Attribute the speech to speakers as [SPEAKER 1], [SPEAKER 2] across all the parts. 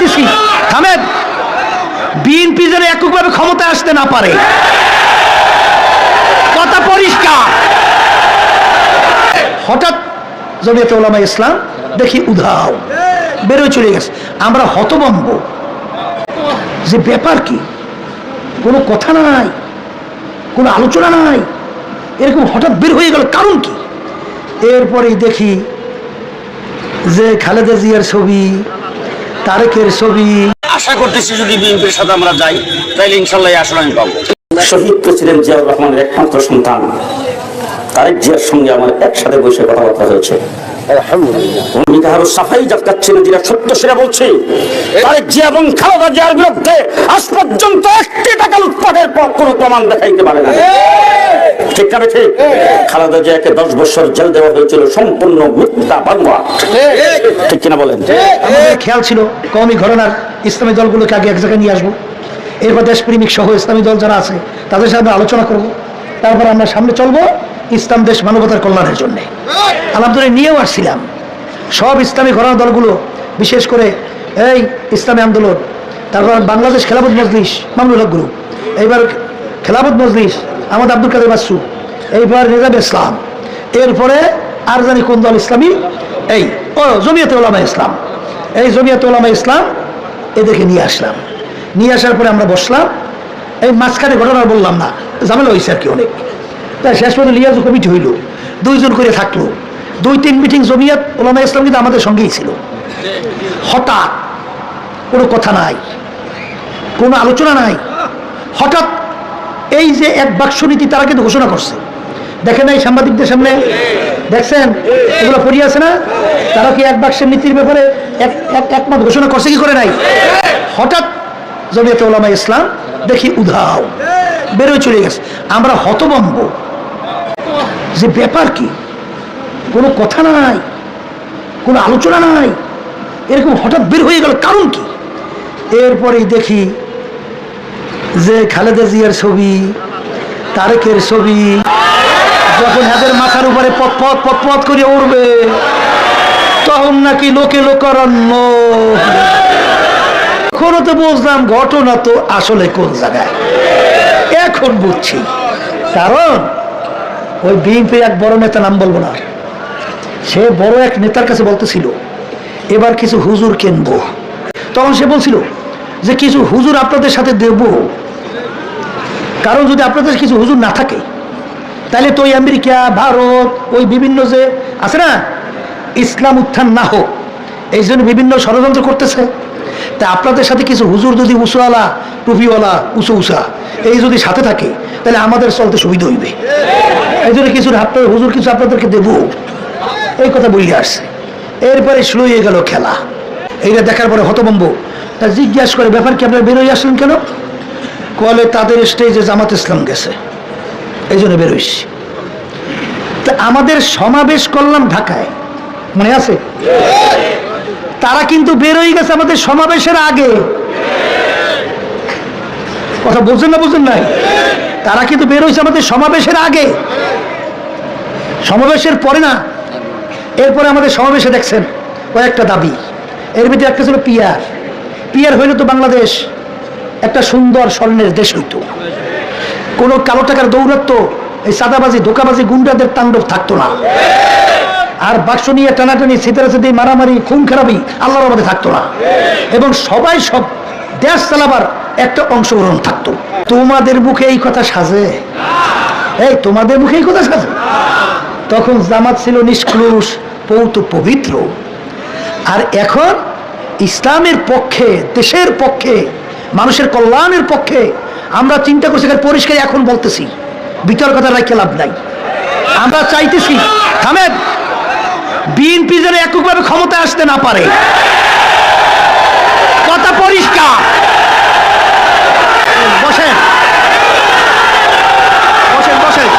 [SPEAKER 1] চাইতেছি থামেন, বিএনপি যেন এককভাবে ক্ষমতায় আসতে না পারে, কথা পরিষ্কার। হঠাৎ জমিয়তে উলামা ইসলাম দেখি উধাও বেরোয় চলে গেছে। আমরা হতভম্ব যে ব্যাপার কি, কোনো কথা নাই, কোনো আলোচনা নাই, এরকম হঠাৎ বের হয়ে গেল, কারণ কি? এরপরেই দেখি যে খালেদা জিয়ার ছবি, তারেকের ছবি।
[SPEAKER 2] আশা করতেছি যদি বিএনপির সাথে আমরা যাই তাহলে ইনশাল্লাহ আসন আমি পাবো।
[SPEAKER 3] শহীদ প্রেসিডেন্ট জিয়াউর রহমানের একমাত্র সন্তান তারেক জিয়ার সঙ্গে আমার একসাথে বসে কথাবার্তা হয়েছে। উনি কারো সাফাই জাকাচ্ছেন, যেটা সত্য সেটা বলছে। তারেক জিয়া এবং খালেদা জিয়ার বিরুদ্ধে আজ পর্যন্ত একটি টাকা লুটপাটের কোনো প্রমাণ দেখাইতে পারে না। ঠিক না ঠিক? খালেদা জিয়াকে 10 বছর জেল দেওয়া হয়েছিল সম্পূর্ণ মিথ্যা বানোয়াট, ঠিক কিনা বলেন?
[SPEAKER 1] আমাদের খেয়াল ছিল কওমি ঘরানার ইসলামী দলগুলোকে আগে এক জায়গায় নিয়ে আসবো, এরপর দেশপ্রেমিক সহ ইসলামী দল যারা আছে তাদের সাথে আলোচনা করব, তারপর আমরা সামনে চলবো ইসলাম দেশ মানবতার কল্যাণের জন্য। আলহামদুলিল্লাহ নিয়েও আসছিলাম সব ইসলামী ঘরানা দলগুলো, বিশেষ করে এই ইসলামী আন্দোলন, তারপর বাংলাদেশ খেলাফত মজলিস মামুনুল হক গ্রুপ, এইবার খেলাফত মজলিস আমাদের আব্দুল কাদের বাসু, এইবার নিজাম ইসলাম, এরপরে আর জানি কোন দল ইসলামী, এই জমিয়তে উলামা ইসলাম, এই জমিয়তে উলামা ইসলাম এদেরকে নিয়ে আসলাম। নিয়ে আসার পরে আমরা বসলাম, এই মাঝখানে ঘটনা বললাম না, ঝামেলা হয়েছে আর কি অনেক। তাই শেষ পর্যন্ত লিয়াজ কমিটি হইল, 2 জন করে থাকলো, 2-3 মিটিং জমিয়ত উলামা ইসলাম কিন্তু আমাদের সঙ্গেই ছিল। হঠাৎ কোনো কথা নাই, কোনো আলোচনা নাই, হঠাৎ এই যে এক বাক্স নীতি তারা কিন্তু ঘোষণা করছে, দেখেন এই সাংবাদিকদের সামনে দেখছেন এগুলো পড়িয়ে আছে না, তারা কি এক বাক্সের নীতির ব্যাপারে একমত ঘোষণা করছে কি করে নাই? হঠাৎ জমিয়তে উলামা ইসলাম দেখি উধাও বেরোয় চলে গেছে। আমরা হতভম্ব যে ব্যাপার কি, কোনো কথা নাই, কোনো আলোচনা নাই, এরকম হঠাৎ বের হয়ে গেল, কারণ কি? এরপরেই দেখি যে খালেদা জিয়ার ছবি, তারেকের ছবি যখন এদের মাথার উপরে পথ পথ করে উড়বে, তখন নাকি লোকে লোকারণ্য। এখনো তো বুঝলাম ঘটনা তো আসলে কোন জায়গায়, এখন বুঝছি। কারণ ওই বিএনপির এক বড় নেতা, নাম বলবো না, সে বড় এক নেতার কাছে বলতেছিল এবার কিছু হুজুর কিনবো। তখন সে বলছিল যে কিছু হুজুর আপনাদের সাথে দেব, কারণ যদি আপনাদের কিছু হুজুর না থাকে তাহলে তো ওই আমেরিকা, ভারত, ওই বিভিন্ন যে আছে না, ইসলাম উত্থান না হোক এই জন্য বিভিন্ন ষড়যন্ত্র করতেছে। তা আপনাদের সাথে কিছু হুজুর যদি উঁচুওয়ালা, টুপিওয়ালা, উঁচা এই যদি সাথে থাকে তাহলে আমাদের চলতে সুবিধা হইবে, এই জন্য কিছু হুজুর কিছু আপনাদেরকে দেব, এই কথা বলে আসছে। এরপরে শুরু হয়ে গেল খেলা। এইটা দেখার পরে হতভম্ব। তা জিজ্ঞাসা করে ব্যাপার কি, আপনারা বেরোয় আসলেন কেন? কলে তাদের স্টেজে জামাত ইসলাম গেছে, এই জন্য বেরোইছি। তা আমাদের সমাবেশ করলাম ঢাকায়, মনে আছে? তারা কিন্তু বেরোই গেছে আমাদের সমাবেশের আগে, কথা বলছেন না বুঝলেন নাই? তারা কিন্তু বেরোইছে আমাদের সমাবেশের আগে, সমাবেশের পরে না। এরপরে আমাদের সমাবেশে দেখছেন কয়েকটা দাবি, এর ভিতরে একটা ছিল পিয়ার। পিয়ার হইলে তো বাংলাদেশ একটা সুন্দর স্বর্ণের দেশ হইতো, কোনো কালো টাকার দৌরাত্ম, এই সাদাবাজি, ধোকাবাজি, গুন্ডাদের তাণ্ডব থাকতো না, আর বাক্স নিয়ে টানাটানি, সিতারাসিদি, মারামারি, খুন খারাপি আল্লাহর রহমতে থাকতো না, এবং সবাই সব দেশ চালাবার একটা অংশগ্রহণ থাকতো। তোমাদের মুখে এই কথা সাজে? এই তোমাদের মুখে এই কথা সাজে? তখন জামাত ছিল নিষ্কলুষ, পৌত, পবিত্র। আর এখন ইসলামের পক্ষে, দেশের পক্ষে, মানুষের কল্যাণের পক্ষে আমরা চিন্তা করছি। পরিষ্কার এখন বলতেছি, বিতর্ক কথা রাখতে লাভ নাই। আমরা চাইতেছি থামেন, বিএনপি যেন এককভাবে ক্ষমতায় আসতে না পারে, কথা পরিষ্কার। বসেন বসেন বসেন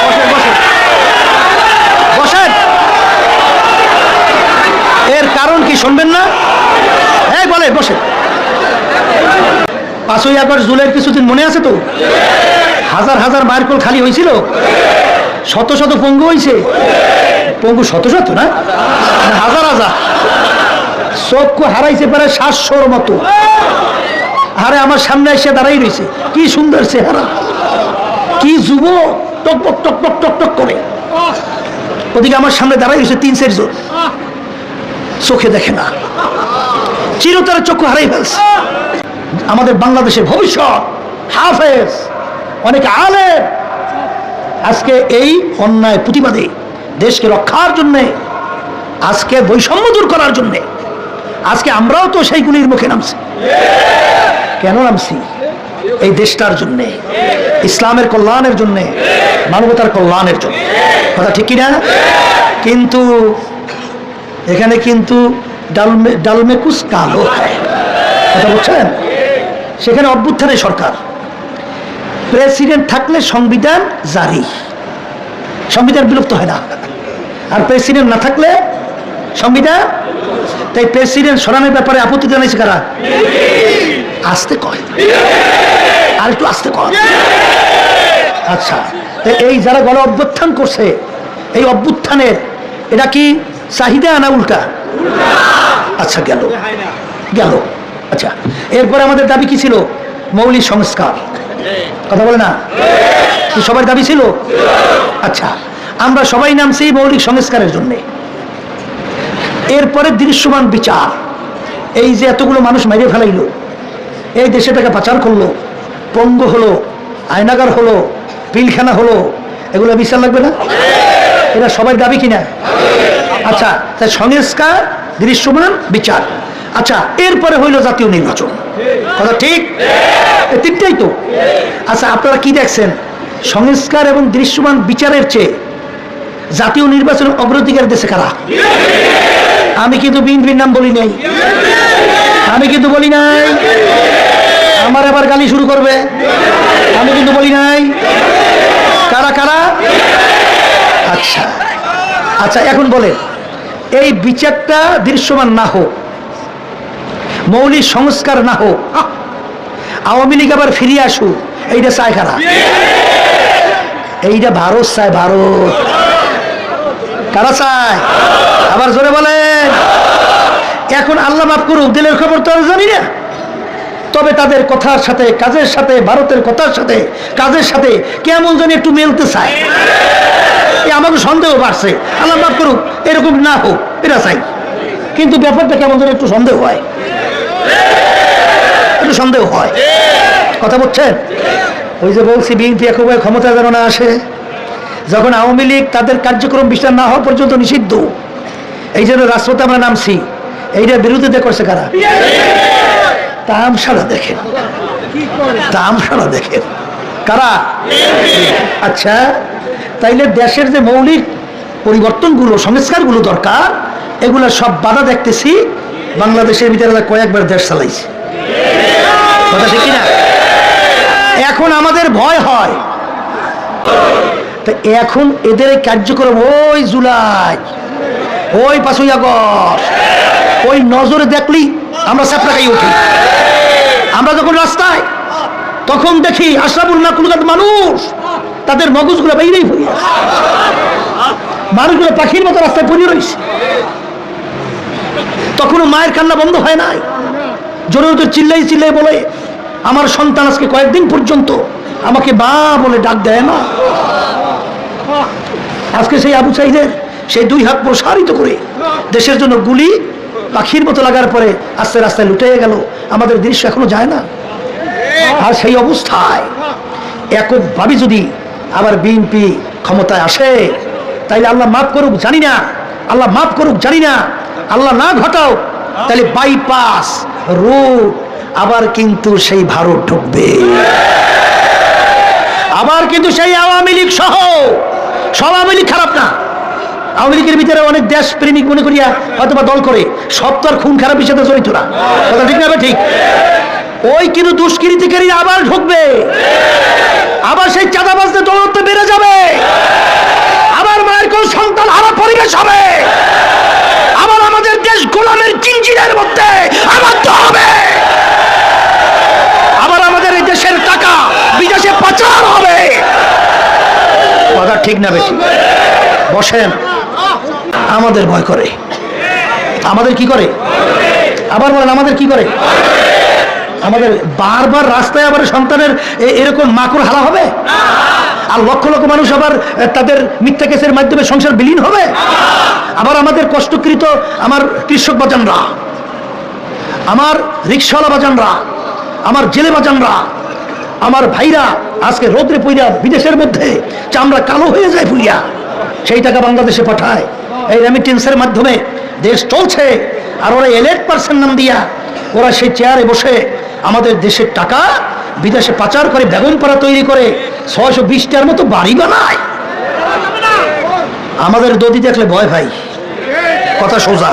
[SPEAKER 1] বসেন বসেন বসেন। এর কারণ কি শুনবেন না? এই বলে বসেন। 5ই আগস্ট জুলাইয়ের কিছুদিন মনে আছে তো? হাজার হাজার মায়ের কোল খালি হয়েছিল, শত শত পঙ্গু হয়েছে। পঙ্গু শত শত না, হাজার হাজার। চক্ষু হারাইছে প্রায় 700-র মতো। আরে আমার সামনে এসে দাঁড়াই রয়েছে, কি সুন্দর চেহারা, কি যুবক, টকটক টকটক টকটক করে। ওদিকে আমার সামনে দাঁড়াই রয়েছে 3-4 জন, চোখে দেখে না, চিরতরে চক্ষু হারাই ফেলছে। আমাদের বাংলাদেশের ভবিষ্যৎ হাফেজ, অনেক আলেম আজকে এই অন্যায় প্রতিবাদে, দেশকে রক্ষার জন্যে, আজকে বৈষম্য দূর করার জন্যে আজকে আমরাও তো সেইগুলির মুখে নামছি। কেন নামছি? এই দেশটার জন্যে, ইসলামের কল্যাণের জন্যে, মানবতার কল্যাণের জন্য। কথা ঠিক কিনা? কিন্তু এখানে কিন্তু ডালমে কুছ কালো হয়, কথা বলছেন? সেখানে অভ্যুত্থানের সরকার, প্রেসিডেন্ট থাকলে সংবিধান জারি, সংবিধান বিলুপ্ত হয় না। আর প্রেসিডেন্ট না থাকলে সংবিধান। তাই প্রেসিডেন্ট সরানোর ব্যাপারে আপত্তি জানাইছে কারা? আস্তে কয়, আর একটু আস্তে কয়। আচ্ছা, এই যারা গণ অভ্যুত্থান করছে, এই অভ্যুত্থানের এটা কি চাহিদা না উল্টা? আচ্ছা, গেল গেল। আচ্ছা, এরপরে আমাদের দাবি কি ছিল? মৌলিক সংস্কার। কথা বলে না? সবার দাবি ছিল। আচ্ছা, আমরা সবাই নামছি মৌলিক সংস্কারের জন্য। এরপরে দৃশ্যমান বিচার, এই যে এতগুলো মানুষ মেরে ফেলাইলো, এই দেশে টাকা পাচার করলো, পঙ্গু হলো, আয়নাগার হলো, পিলখানা হলো, এগুলো বিচার লাগবে না? এটা সবাই দাবি কিনা? আচ্ছা, তাই সংস্কার, দৃশ্যমান বিচার। আচ্ছা, এরপরে হইল জাতীয় নির্বাচন। কথা ঠিক? এই তিনটাই তো। আচ্ছা, আপনারা কি দেখছেন? সংস্কার এবং দৃশ্যমান বিচারের চেয়ে জাতীয় নির্বাচনের অগ্রাধিকার দেশে কারা? আমি কিন্তু বিএনপির নাম বলি নাই, আমি কিন্তু বলি নাই। আমার আবার গালি শুরু করবে, আমি কিন্তু বলি নাই। কারা কারা? আচ্ছা আচ্ছা, এখন বলে এই বিচারটা দৃশ্যমান না হোক, মৌলিক সংস্কার না হোক, আওয়ামী লীগ আবার ফিরিয়ে আসুক, এইটা চায় কারা? এইটা ভারত চায়। ভারত কারা চায়? আবার জোরে বলেন। এখন আল্লাহ মাফ করুক, দিলের খবর তো জানি না, তবে তাদের কথার সাথে কাজের সাথে, ভারতের কথার সাথে কাজের সাথে কেমন জানি একটু মেলতে চায়। আমাকে সন্দেহ বাড়ছে, আল্লাহ মাফ করুক, এরকম না হোক, এটা চাই। কিন্তু ব্যাপারটা কেমন যেন একটু সন্দেহ হয়, একটু সন্দেহ হয়। কথা বলছেন? ওই যে বলছি বিএনপি একেবারে ক্ষমতা যেন না আসে, যখন আওয়ামী লীগ তাদের কার্যক্রম বিচার না হওয়া পর্যন্ত নিষিদ্ধ, এই জন্য রাজপথে আমরা নামছি। এইটার বিরোধিতা করছে কারা? তামশালা দেখেন, তামশালা দেখেন কারা? আচ্ছা, তাইলে দেশের যে মৌলিক পরিবর্তনগুলো, সংস্কারগুলো দরকার, এগুলো সব বাধা দেখতেছি বাংলাদেশের ভিতরে কয়েকবার দেশ চালাইছে। কথা ঠিক কিনা? এখন আমাদের ভয় হয়, এখন এদের কার্যক্রম ওই জুলাই, ওই 5ই আগস্ট, ওই নজরে দেখলি আমরা চাপড়াকাই উঠি। আমরা যখন রাস্তায়, তখন দেখি আশরাফুল মাখলুকাত মানুষ, তাদের মগজগুলো বাইরেই পড়ে আছে, মানুষগুলো পাখির মতো রাস্তায় পড়ে রয়েছে। তখনও মায়ের কান্না বন্ধ হয় নাই, জোরে জোরে চিল্লাই চিল্লাই বলে, আমার সন্তান আজকে কয়েকদিন পর্যন্ত আমাকে মা বলে ডাক দেয় না। আজকে সেই আবু সাইদের সেই 2 হাত প্রসারিত করে দেশের জন্য গুলি পাখির মতো লাগার পরে আস্তে রাস্তায় লুটে গেল, আমাদের দৃশ্য এখনো যায় না। আর সেই অবস্থায় এককভাবে যদি আবার বিএনপি ক্ষমতায় আসে, তাইলে আল্লাহ মাফ করুক জানি না, আল্লাহ মাফ করুক জানি না, আল্লাহ না ঘটাও, তাহলে বাইপাস রোড আবার কিন্তু সেই ভারত ঢুকবে, আবার কিন্তু সেই আওয়ামী লীগ সহ। সব আওয়ামী লীগ খারাপ না, আওয়ামী লীগের ভিতরে অনেক দেশ প্রেমিক মনে করিয়া হয়তোবা দল করে, সব তো আর খুন খারাপের সাথে জড়িত না। কথা ঠিক না? ঠিক। ওই কিন্তু দুষ্কৃতিকারী আবার ঢুকবে, আবার সেই চাঁদাবাজদের দৌলতে বেড়ে যাবে, আবার মায়ের কোন সন্তান হারা পরিবেশ হবে, আবার আমাদের দেশ গোলামের জিঞ্জিরের মধ্যে আবদ্ধ হবে, আবার আমাদের এই দেশের টাকা বিদেশে পাচার হবে। কথা ঠিক না বেশি? বসেন। আমাদের ভয় করে, আমাদের কি করে? আবার বলেন আমাদের কি করে? আমাদের বারবার রাস্তায় আবার সন্তানের এরকম মাকড় হারা হবে, আর লক্ষ লক্ষ মানুষ আবার তাদের মিথ্যা কেসের মাধ্যমে সংসার বিলীন হবে। আবার আমাদের কষ্টকৃত আমার কৃষক বাজানরা, আমার রিক্সাওয়ালা বাজানরা, আমার জেলে বাজানরা, আমার ভাইরা আজকে রোদ্রে পইরা বিদেশের মধ্যে চামড়া কালো হয়ে যায় ফুলিয়া, সেই টাকা বাংলাদেশে পাঠায়। এই রেমিটেন্সের মাধ্যমে দেশ চলছে, আর ওরা এলেট পার্সন নাম দিয়া ওরা সেই চেয়ারে বসে আমাদের দেশের টাকা বিদেশে পাচার করে, বেগমপাড়া তৈরি করে 620টার মতো বাড়ি বানায়। আমাদের দদি দেখলে ভয় ভাই, কথা সোজা।